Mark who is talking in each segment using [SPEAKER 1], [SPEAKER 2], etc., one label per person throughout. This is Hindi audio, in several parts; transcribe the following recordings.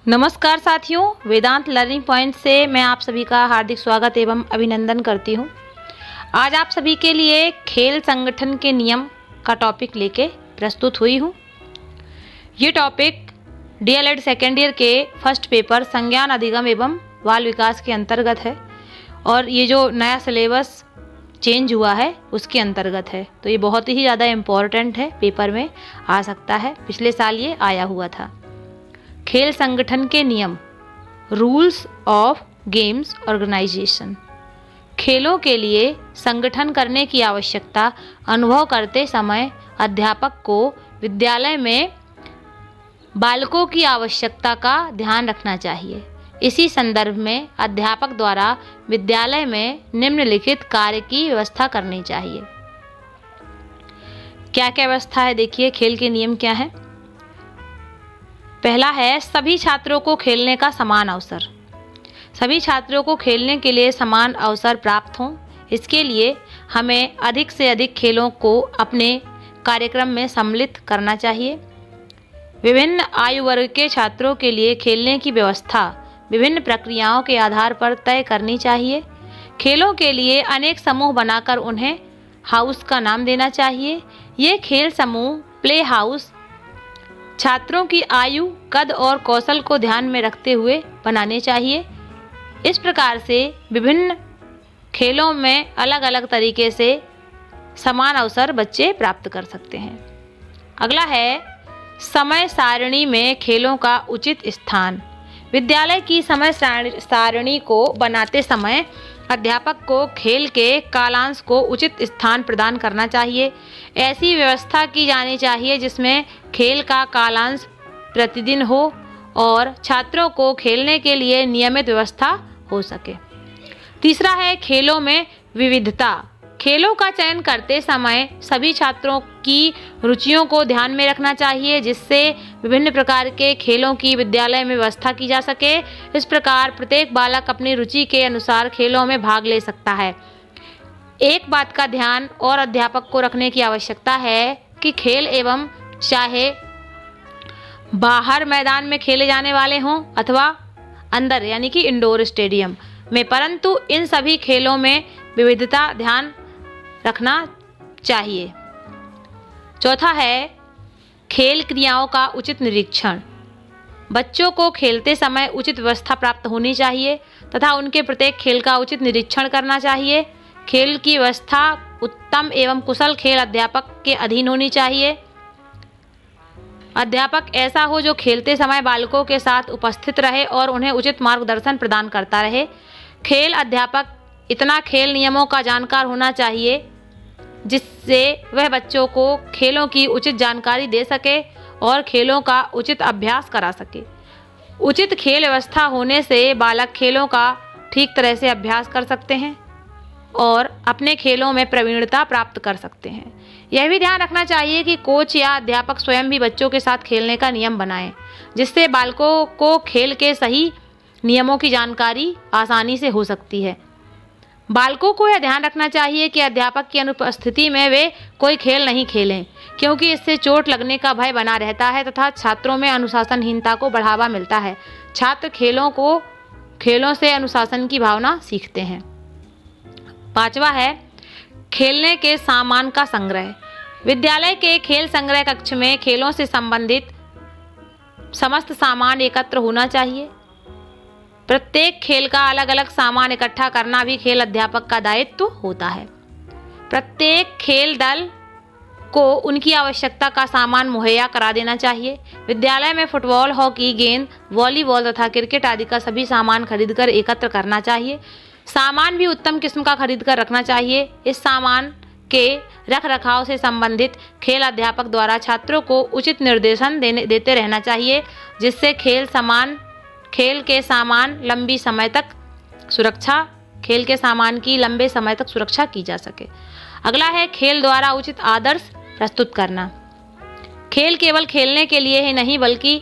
[SPEAKER 1] नमस्कार साथियों, वेदांत लर्निंग पॉइंट से मैं आप सभी का हार्दिक स्वागत एवं अभिनंदन करती हूं। आज आप सभी के लिए खेल संगठन के नियम का टॉपिक लेके प्रस्तुत हुई हूं। ये टॉपिक डीएलएड सेकेंड ईयर के फर्स्ट पेपर संज्ञान अधिगम एवं बाल विकास के अंतर्गत है और ये जो नया सिलेबस चेंज हुआ है उसके अंतर्गत है, तो ये बहुत ही ज़्यादा इम्पॉर्टेंट है, पेपर में आ सकता है। पिछले साल ये आया हुआ था। खेल संगठन के नियम, रूल्स ऑफ गेम्स ऑर्गेनाइजेशन। खेलों के लिए संगठन करने की आवश्यकता अनुभव करते समय अध्यापक को विद्यालय में बालकों की आवश्यकता का ध्यान रखना चाहिए। इसी संदर्भ में अध्यापक द्वारा विद्यालय में निम्नलिखित कार्य की व्यवस्था करनी चाहिए। क्या क्या व्यवस्था है, देखिए खेल के नियम क्या है। पहला है सभी छात्रों को खेलने का समान अवसर। सभी छात्रों को खेलने के लिए समान अवसर प्राप्त हों, इसके लिए हमें अधिक से अधिक खेलों को अपने कार्यक्रम में सम्मिलित करना चाहिए। विभिन्न आयु वर्ग के छात्रों के लिए खेलने की व्यवस्था विभिन्न प्रक्रियाओं के आधार पर तय करनी चाहिए। खेलों के लिए अनेक समूह बनाकर उन्हें हाउस का नाम देना चाहिए। ये खेल समूह प्ले हाउस छात्रों की आयु, कद और कौशल को ध्यान में रखते हुए बनाने चाहिए। इस प्रकार से विभिन्न खेलों में अलग अलग तरीके से समान अवसर बच्चे प्राप्त कर सकते हैं। अगला है समय सारणी में खेलों का उचित स्थान। विद्यालय की समय सारणी को बनाते समय अध्यापक को खेल के कालांश को उचित स्थान प्रदान करना चाहिए। ऐसी व्यवस्था की जानी चाहिए जिसमें खेल का कालांश प्रतिदिन हो और छात्रों को खेलने के लिए नियमित व्यवस्था हो सके। तीसरा है खेलों में विविधता। खेलों का चयन करते समय सभी छात्रों की रुचियों को ध्यान में रखना चाहिए, जिससे विभिन्न प्रकार के खेलों की विद्यालय में व्यवस्था की जा सके। इस प्रकार प्रत्येक बालक अपनी रुचि के अनुसार खेलों में भाग ले सकता है। एक बात का ध्यान और अध्यापक को रखने की आवश्यकता है कि खेल एवं चाहे बाहर मैदान में खेले जाने वाले हों अथवा अंदर यानी कि इंडोर स्टेडियम में, परंतु इन सभी खेलों में विविधता ध्यान रखना चाहिए। चौथा है खेल क्रियाओं का उचित निरीक्षण। बच्चों को खेलते समय उचित व्यवस्था प्राप्त होनी चाहिए तथा उनके प्रत्येक खेल का उचित निरीक्षण करना चाहिए। खेल की व्यवस्था उत्तम एवं कुशल खेल अध्यापक के अधीन होनी चाहिए। अध्यापक ऐसा हो जो खेलते समय बालकों के साथ उपस्थित रहे और उन्हें उचित मार्गदर्शन प्रदान करता रहे। खेल अध्यापक इतना खेल नियमों का जानकार होना चाहिए जिससे वह बच्चों को खेलों की उचित जानकारी दे सके और खेलों का उचित अभ्यास करा सके। उचित खेल व्यवस्था होने से बालक खेलों का ठीक तरह से अभ्यास कर सकते हैं और अपने खेलों में प्रवीणता प्राप्त कर सकते हैं। यह भी ध्यान रखना चाहिए कि कोच या अध्यापक स्वयं भी बच्चों के साथ खेलने का नियम बनाएं, जिससे बालकों को खेल के सही नियमों की जानकारी आसानी से हो सकती है। बालकों को यह ध्यान रखना चाहिए कि अध्यापक की अनुपस्थिति में वे कोई खेल नहीं खेलें, क्योंकि इससे चोट लगने का भय बना रहता है तथा छात्रों में अनुशासनहीनता को बढ़ावा मिलता है। छात्र खेलों से अनुशासन की भावना सीखते हैं। पांचवा है खेलने के सामान का संग्रह। विद्यालय के खेल संग्रह कक्ष में खेलों से संबंधित समस्त सामान एकत्र होना चाहिए। प्रत्येक खेल का अलग अलग सामान इकट्ठा करना भी खेल अध्यापक का दायित्व होता है। प्रत्येक खेल दल को उनकी आवश्यकता का सामान मुहैया करा देना चाहिए। विद्यालय में फुटबॉल, हॉकी, गेंद, वॉलीबॉल तथा क्रिकेट आदि का सभी सामान खरीदकर एकत्र करना चाहिए। सामान भी उत्तम किस्म का खरीदकर रखना चाहिए। इस सामान के रख रखाव से संबंधित खेल अध्यापक द्वारा छात्रों को उचित निर्देशन देते रहना चाहिए, जिससे खेल के सामान की लंबे समय तक सुरक्षा की जा सके। अगला है खेल द्वारा उचित आदर्श प्रस्तुत करना। खेल केवल खेलने के लिए ही नहीं बल्कि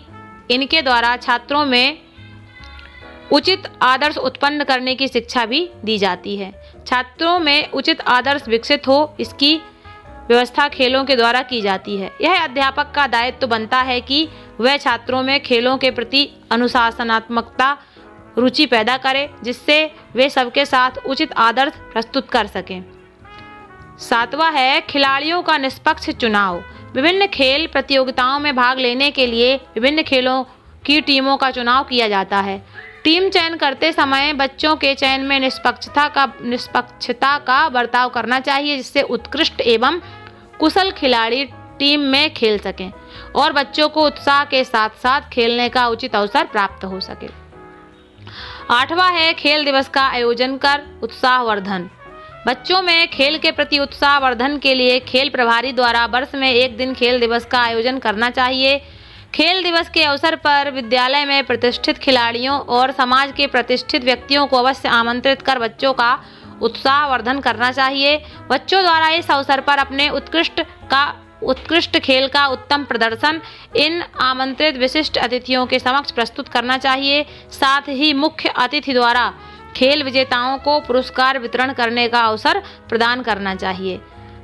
[SPEAKER 1] इनके द्वारा छात्रों में उचित आदर्श उत्पन्न करने की शिक्षा भी दी जाती है। छात्रों में उचित आदर्श विकसित हो, इसकी व्यवस्था खेलों के द्वारा की जाती है। यह अध्यापक का दायित्व बनता है कि वह छात्रों में खेलों के प्रति अनुशासनात्मकता रुचि पैदा करे, जिससे वे सबके साथ उचित आदर्श प्रस्तुत कर सकें। 7वां है खिलाड़ियों का निष्पक्ष चुनाव। विभिन्न खेल प्रतियोगिताओं में भाग लेने के लिए विभिन्न खेलों की टीमों का चुनाव किया जाता है। टीम चयन करते समय बच्चों के चयन में निष्पक्षता का बर्ताव करना चाहिए, जिससे उत्कृष्ट एवं कुशल खिलाड़ी टीम में खेल सकें और बच्चों को उत्साह के साथ साथ खेलने का उचित अवसर प्राप्त हो सके। 8वां है खेल दिवस का आयोजन कर उत्साहवर्धन। बच्चों में खेल के प्रति उत्साह वर्धन के लिए खेल प्रभारी द्वारा वर्ष में एक दिन खेल दिवस का आयोजन करना चाहिए। खेल दिवस के अवसर पर विद्यालय में प्रतिष्ठित खिलाड़ियों और समाज के प्रतिष्ठित व्यक्तियों को अवश्य आमंत्रित कर बच्चों का उत्साह वर्धन करना चाहिए। बच्चों द्वारा इस अवसर पर अपने उत्कृष्ट खेल का उत्तम प्रदर्शन इन आमंत्रित विशिष्ट अतिथियों के समक्ष प्रस्तुत करना चाहिए। साथ ही मुख्य अतिथि द्वारा खेल विजेताओं को पुरस्कार वितरण करने का अवसर प्रदान करना चाहिए।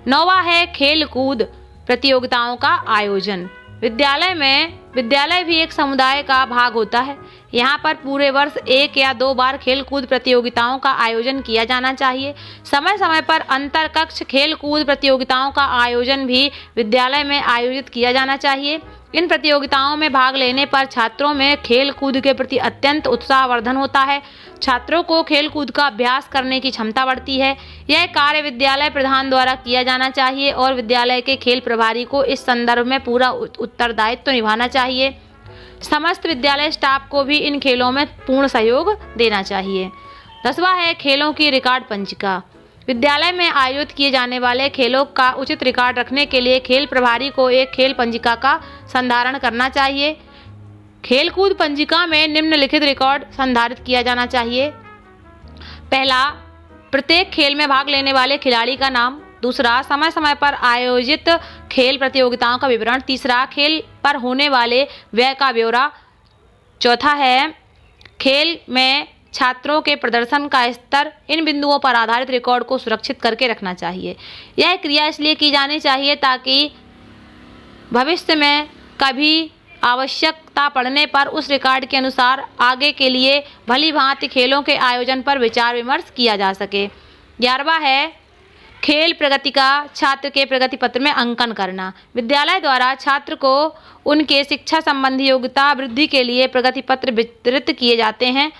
[SPEAKER 1] 9वां है खेल कूद प्रतियोगिताओं का आयोजन। विद्यालय भी एक समुदाय का भाग होता है। यहाँ पर पूरे वर्ष 1 या 2 बार खेल कूद प्रतियोगिताओं का आयोजन किया जाना चाहिए। समय समय पर अंतर कक्ष खेल कूद प्रतियोगिताओं का आयोजन भी विद्यालय में आयोजित किया जाना चाहिए। इन प्रतियोगिताओं में भाग लेने पर छात्रों में खेल कूद के प्रति अत्यंत उत्साहवर्धन होता है। छात्रों को खेल कूद का अभ्यास करने की क्षमता बढ़ती है। यह कार्य विद्यालय प्रधान द्वारा किया जाना चाहिए और विद्यालय के खेल प्रभारी को इस संदर्भ में पूरा उत्तरदायित्व निभाना चाहिए। समस्त विद्यालय स्टाफ को भी इन खेलों में पूर्ण सहयोग देना चाहिए। 10वां है खेलों की रिकॉर्ड पंजिका। विद्यालय में आयोजित किए जाने वाले खेलों का उचित रिकॉर्ड रखने के लिए खेल प्रभारी को एक खेल पंजिका का संधारण करना चाहिए। खेलकूद पंजिका में निम्नलिखित रिकॉर्ड संधारित किया जाना चाहिए। पहला, प्रत्येक खेल में भाग लेने वाले खिलाड़ी का नाम। दूसरा, समय समय पर आयोजित खेल प्रतियोगिताओं का विवरण। तीसरा, खेल पर होने वाले व्यय का ब्यौरा। चौथा है खेल में छात्रों के प्रदर्शन का स्तर। इन बिंदुओं पर आधारित रिकॉर्ड को सुरक्षित करके रखना चाहिए। यह क्रिया इसलिए की जानी चाहिए ताकि भविष्य में कभी आवश्यकता पड़ने पर उस रिकॉर्ड के अनुसार आगे के लिए भली भांति खेलों के आयोजन पर विचार विमर्श किया जा सके। 11वां है खेल प्रगति का छात्र के प्रगति पत्र में अंकन करना। विद्यालय द्वारा छात्र को उनके शिक्षा संबंधी योग्यता वृद्धि के लिए प्रगति पत्र वितरित किए जाते हैं।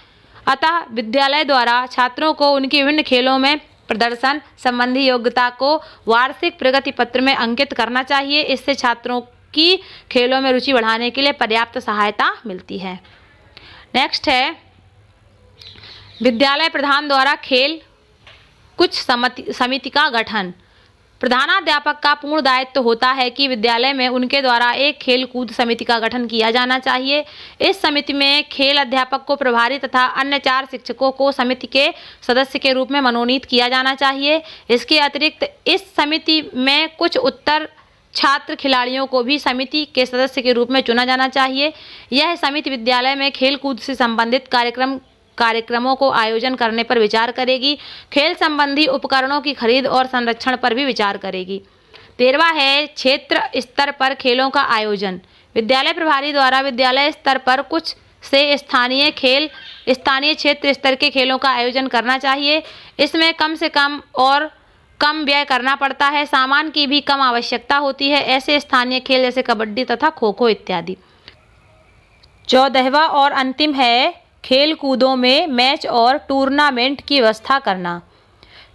[SPEAKER 1] अतः विद्यालय द्वारा छात्रों को उनके विभिन्न खेलों में प्रदर्शन संबंधी योग्यता को वार्षिक प्रगति पत्र में अंकित करना चाहिए। इससे छात्रों की खेलों में रुचि बढ़ाने के लिए पर्याप्त सहायता मिलती है। नेक्स्ट है विद्यालय प्रधान द्वारा खेल कुछ समिति का गठन। प्रधानाध्यापक का पूर्ण दायित्व होता है कि विद्यालय में उनके द्वारा एक खेल कूद समिति का गठन किया जाना चाहिए। इस समिति में खेल अध्यापक को प्रभारी तथा अन्य 4 शिक्षकों को समिति के सदस्य के रूप में मनोनीत किया जाना चाहिए। इसके अतिरिक्त इस समिति में कुछ उत्तर छात्र खिलाड़ियों को भी समिति के सदस्य के रूप में चुना जाना चाहिए। यह समिति विद्यालय में खेल कूद से संबंधित कार्यक्रमों को आयोजन करने पर विचार करेगी। खेल संबंधी उपकरणों की खरीद और संरक्षण पर भी विचार करेगी। 13वां है क्षेत्र स्तर पर खेलों का आयोजन। विद्यालय प्रभारी द्वारा विद्यालय स्तर पर कुछ से स्थानीय क्षेत्र स्तर के खेलों का आयोजन करना चाहिए। इसमें कम से कम और कम व्यय करना पड़ता है। सामान की भी कम आवश्यकता होती है। ऐसे स्थानीय खेल जैसे कबड्डी तथा खो खो इत्यादि। 14वां और अंतिम है खेल कूदों में मैच और टूर्नामेंट की व्यवस्था करना।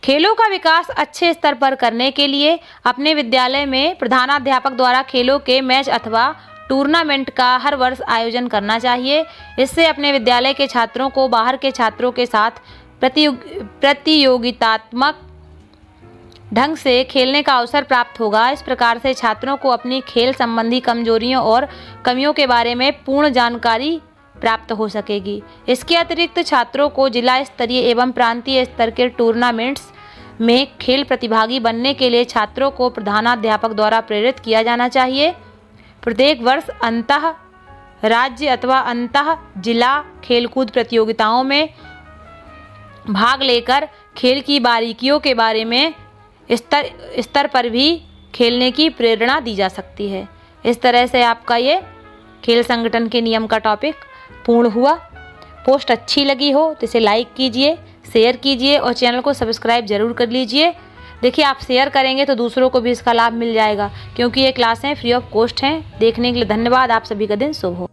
[SPEAKER 1] खेलों का विकास अच्छे स्तर पर करने के लिए अपने विद्यालय में प्रधानाध्यापक द्वारा खेलों के मैच अथवा टूर्नामेंट का हर वर्ष आयोजन करना चाहिए। इससे अपने विद्यालय के छात्रों को बाहर के छात्रों के साथ प्रतियोगितात्मक ढंग से खेलने का अवसर प्राप्त होगा। इस प्रकार से छात्रों को अपनी खेल संबंधी कमजोरियों और कमियों के बारे में पूर्ण जानकारी प्राप्त हो सकेगी। इसके अतिरिक्त छात्रों को जिला स्तरीय एवं प्रांतीय स्तर के टूर्नामेंट्स में खेल प्रतिभागी बनने के लिए छात्रों को प्रधानाध्यापक द्वारा प्रेरित किया जाना चाहिए। प्रत्येक वर्ष अंतः राज्य अथवा अंतः जिला खेलकूद प्रतियोगिताओं में भाग लेकर खेल की बारीकियों के बारे में स्तर पर भी खेलने की प्रेरणा दी जा सकती है। इस तरह से आपका ये खेल संगठन के नियम का टॉपिक पूर्ण हुआ। पोस्ट अच्छी लगी हो तो इसे लाइक कीजिए, शेयर कीजिए और चैनल को सब्सक्राइब जरूर कर लीजिए। देखिए, आप शेयर करेंगे तो दूसरों को भी इसका लाभ मिल जाएगा, क्योंकि ये क्लासें फ्री ऑफ कॉस्ट हैं। देखने के लिए धन्यवाद। आप सभी का दिन शुभ हो।